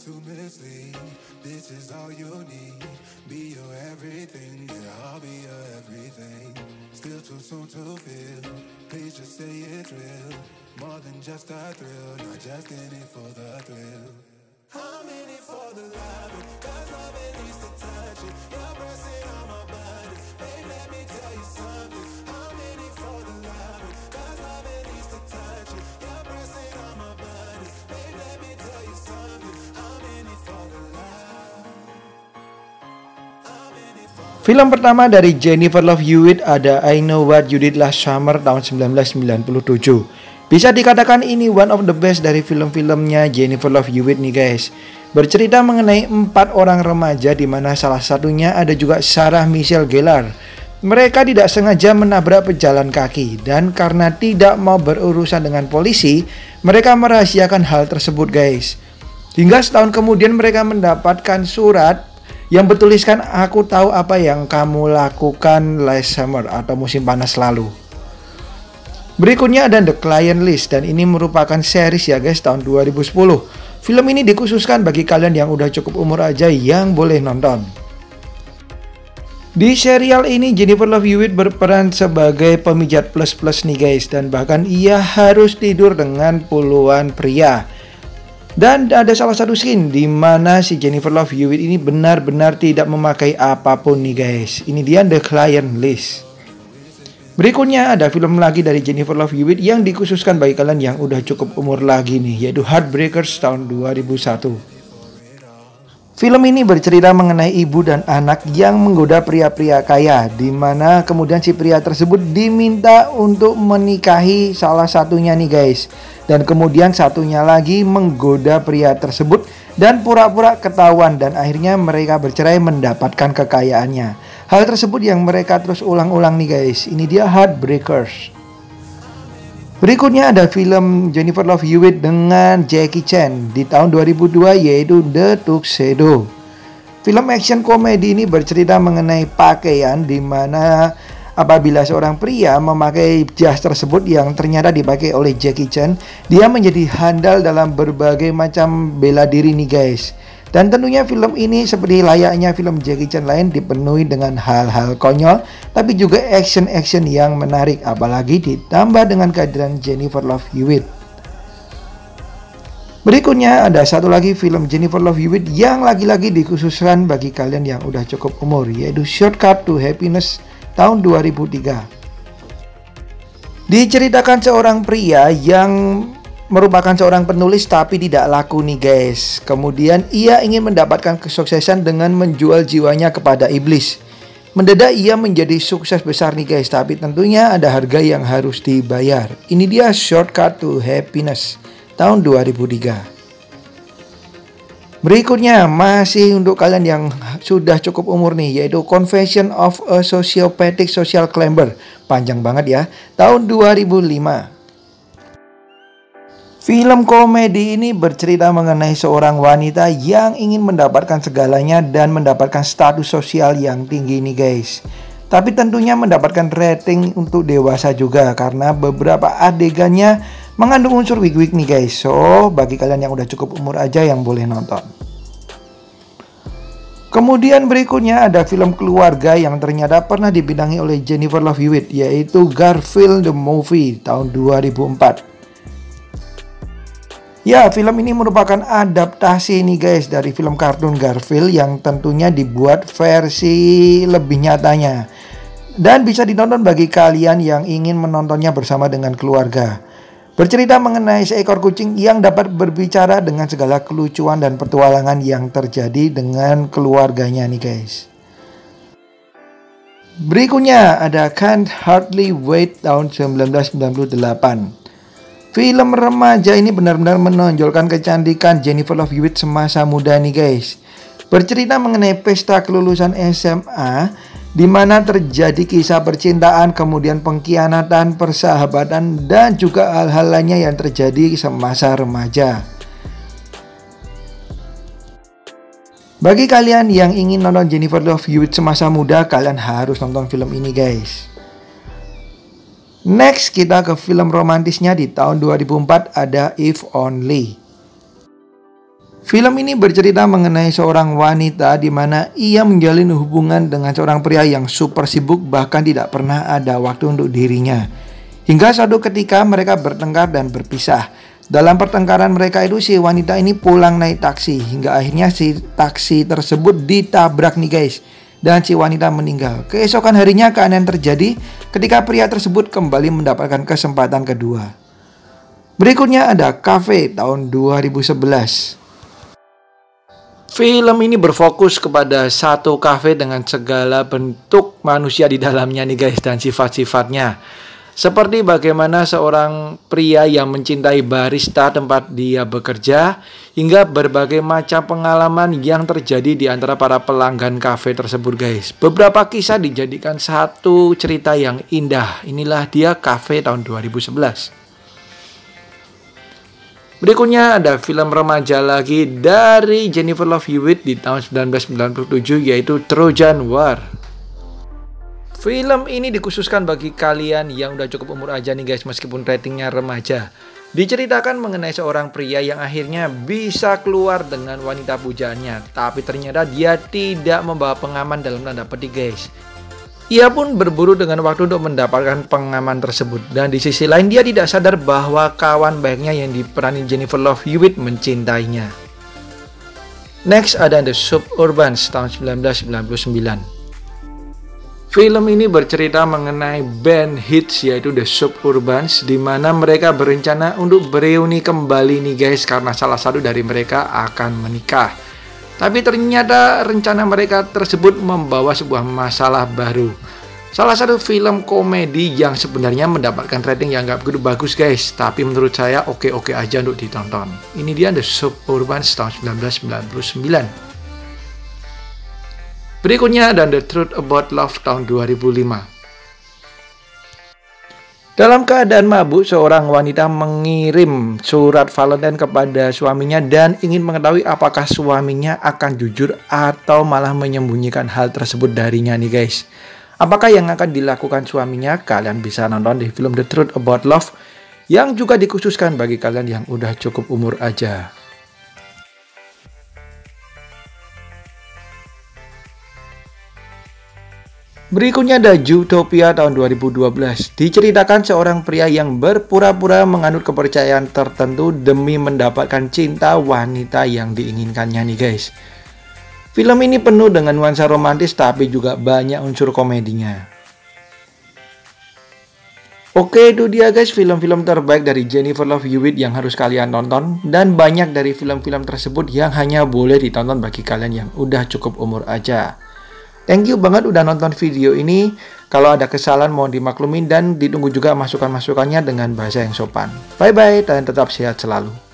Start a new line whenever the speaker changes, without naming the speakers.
to mislead. This is all you need. Be your everything, yeah, I'll be your everything. Still too soon to feel. Please just say it's real. More than just a thrill, not just in it for the thrill. I'm in it for the love, cause love it needs to touch it. You're pressing on my body, babe, let me tell you something. I'm in it for the love, cause love it needs to touch it. You're pressing on my body, babe, let me tell you something. I'm in it for the love. I'm in it for the love.
Film pertama dari Jennifer Love Hewitt ada I Know What You Did Last Summer tahun 1997. Bisa dikatakan ini one of the best dari film-filmnya Jennifer Love Hewitt nih guys. Bercerita mengenai 4 orang remaja di mana salah satunya ada juga Sarah Michelle Gellar. Mereka tidak sengaja menabrak pejalan kaki dan karena tidak mau berurusan dengan polisi, mereka merahasiakan hal tersebut guys. Hingga setahun kemudian mereka mendapatkan surat yang bertuliskan aku tahu apa yang kamu lakukan last summer atau musim panas lalu. Berikutnya ada The Client List dan ini merupakan series ya guys tahun 2010. Film ini dikhususkan bagi kalian yang udah cukup umur aja yang boleh nonton. Di serial ini Jennifer Love Hewitt berperan sebagai pemijat plus-plus nih guys dan bahkan ia harus tidur dengan puluhan pria. Dan ada salah satu scene di mana si Jennifer Love Hewitt ini benar-benar tidak memakai apapun nih guys. Ini dia The Client List. Berikutnya ada film lagi dari Jennifer Love Hewitt yang dikhususkan bagi kalian yang udah cukup umur lagi nih, yaitu Heartbreakers tahun 2001. Film ini bercerita mengenai ibu dan anak yang menggoda pria-pria kaya, di mana kemudian si pria tersebut diminta untuk menikahi salah satunya nih guys. Dan kemudian satunya lagi menggoda pria tersebut dan pura-pura ketahuan dan akhirnya mereka bercerai mendapatkan kekayaannya. Hal tersebut yang mereka terus ulang-ulang nih guys. Ini dia Heartbreakers. Berikutnya ada film Jennifer Love Hewitt dengan Jackie Chan di tahun 2002 yaitu The Tuxedo. Film action komedi ini bercerita mengenai pakaian di mana apabila seorang pria memakai jas tersebut yang ternyata dipakai oleh Jackie Chan, dia menjadi handal dalam berbagai macam bela diri nih guys. Dan tentunya film ini seperti layaknya film Jackie Chan lain dipenuhi dengan hal-hal konyol, tapi juga action-action yang menarik, apalagi ditambah dengan kehadiran Jennifer Love Hewitt. Berikutnya ada satu lagi film Jennifer Love Hewitt yang lagi-lagi dikhususkan bagi kalian yang udah cukup umur, yaitu Shortcut to Happiness tahun 2003. Diceritakan seorang pria yang merupakan seorang penulis tapi tidak laku nih guys. Kemudian ia ingin mendapatkan kesuksesan dengan menjual jiwanya kepada iblis. Mendadak ia menjadi sukses besar nih guys, tapi tentunya ada harga yang harus dibayar. Ini dia Shortcut to Happiness tahun 2003. Berikutnya masih untuk kalian yang sudah cukup umur nih, yaitu Confession of a Sociopathic Social Climber. Panjang banget ya, tahun 2005. Film komedi ini bercerita mengenai seorang wanita yang ingin mendapatkan segalanya dan mendapatkan status sosial yang tinggi nih guys. Tapi tentunya mendapatkan rating untuk dewasa juga karena beberapa adegannya mengandung unsur wig-wig nih guys. So bagi kalian yang udah cukup umur aja yang boleh nonton. Kemudian berikutnya ada film keluarga yang ternyata pernah dibintangi oleh Jennifer Love Hewitt, yaitu Garfield the Movie tahun 2004. Ya, film ini merupakan adaptasi nih guys dari film kartun Garfield yang tentunya dibuat versi lebih nyatanya. Dan bisa ditonton bagi kalian yang ingin menontonnya bersama dengan keluarga. Bercerita mengenai seekor kucing yang dapat berbicara dengan segala kelucuan dan petualangan yang terjadi dengan keluarganya nih guys. Berikutnya ada Can't Hardly Wait tahun 1998. Film remaja ini benar-benar menonjolkan kecantikan Jennifer Love Hewitt semasa muda nih guys. Bercerita mengenai pesta kelulusan SMA di mana terjadi kisah percintaan, kemudian pengkhianatan, persahabatan, dan juga hal-hal lainnya yang terjadi semasa remaja. Bagi kalian yang ingin nonton Jennifer Love Hewitt semasa muda, kalian harus nonton film ini guys. Next kita ke film romantisnya di tahun 2004 ada If Only. Film ini bercerita mengenai seorang wanita di mana ia menjalin hubungan dengan seorang pria yang super sibuk, bahkan tidak pernah ada waktu untuk dirinya. Hingga suatu ketika mereka bertengkar dan berpisah. Dalam pertengkaran mereka itu si wanita ini pulang naik taksi, hingga akhirnya si taksi tersebut ditabrak nih guys, dan si wanita meninggal. Keesokan harinya keanehan terjadi ketika pria tersebut kembali mendapatkan kesempatan kedua. Berikutnya ada Cafe tahun 2011. Film ini berfokus kepada satu kafe dengan segala bentuk manusia di dalamnya nih guys, dan sifat-sifatnya. Seperti bagaimana seorang pria yang mencintai barista tempat dia bekerja, hingga berbagai macam pengalaman yang terjadi di antara para pelanggan kafe tersebut guys. Beberapa kisah dijadikan satu cerita yang indah. Inilah dia Cafe tahun 2011. Berikutnya ada film remaja lagi dari Jennifer Love Hewitt di tahun 1997, yaitu Trojan War. Film ini dikhususkan bagi kalian yang udah cukup umur aja nih guys, meskipun ratingnya remaja. Diceritakan mengenai seorang pria yang akhirnya bisa keluar dengan wanita pujaannya, tapi ternyata dia tidak membawa pengaman dalam tanda petik guys. Ia pun berburu dengan waktu untuk mendapatkan pengaman tersebut. Dan di sisi lain dia tidak sadar bahwa kawan baiknya yang diperani Jennifer Love Hewitt mencintainya. Next ada The Suburbans tahun 1999. Film ini bercerita mengenai band hits yaitu The Suburbans, di mana mereka berencana untuk bereuni kembali nih guys karena salah satu dari mereka akan menikah. Tapi ternyata rencana mereka tersebut membawa sebuah masalah baru. Salah satu film komedi yang sebenarnya mendapatkan rating yang gak begitu bagus guys, tapi menurut saya oke-oke aja untuk ditonton. Ini dia The Suburbans tahun 1999. Berikutnya ada The Truth About Love tahun 2005. Dalam keadaan mabuk, seorang wanita mengirim surat Valentine kepada suaminya dan ingin mengetahui apakah suaminya akan jujur atau malah menyembunyikan hal tersebut darinya nih guys. Apakah yang akan dilakukan suaminya? Kalian bisa nonton di film The Truth About Love yang juga dikhususkan bagi kalian yang udah cukup umur aja. Berikutnya ada Zootopia tahun 2012. Diceritakan seorang pria yang berpura-pura menganut kepercayaan tertentu demi mendapatkan cinta wanita yang diinginkannya nih guys. Film ini penuh dengan nuansa romantis tapi juga banyak unsur komedinya. Oke, itu dia guys film-film terbaik dari Jennifer Love Hewitt yang harus kalian tonton. Dan banyak dari film-film tersebut yang hanya boleh ditonton bagi kalian yang udah cukup umur aja. Thank you banget udah nonton video ini. Kalau ada kesalahan mohon dimaklumin dan ditunggu juga masukan-masukannya dengan bahasa yang sopan. Bye bye dan tetap sehat selalu.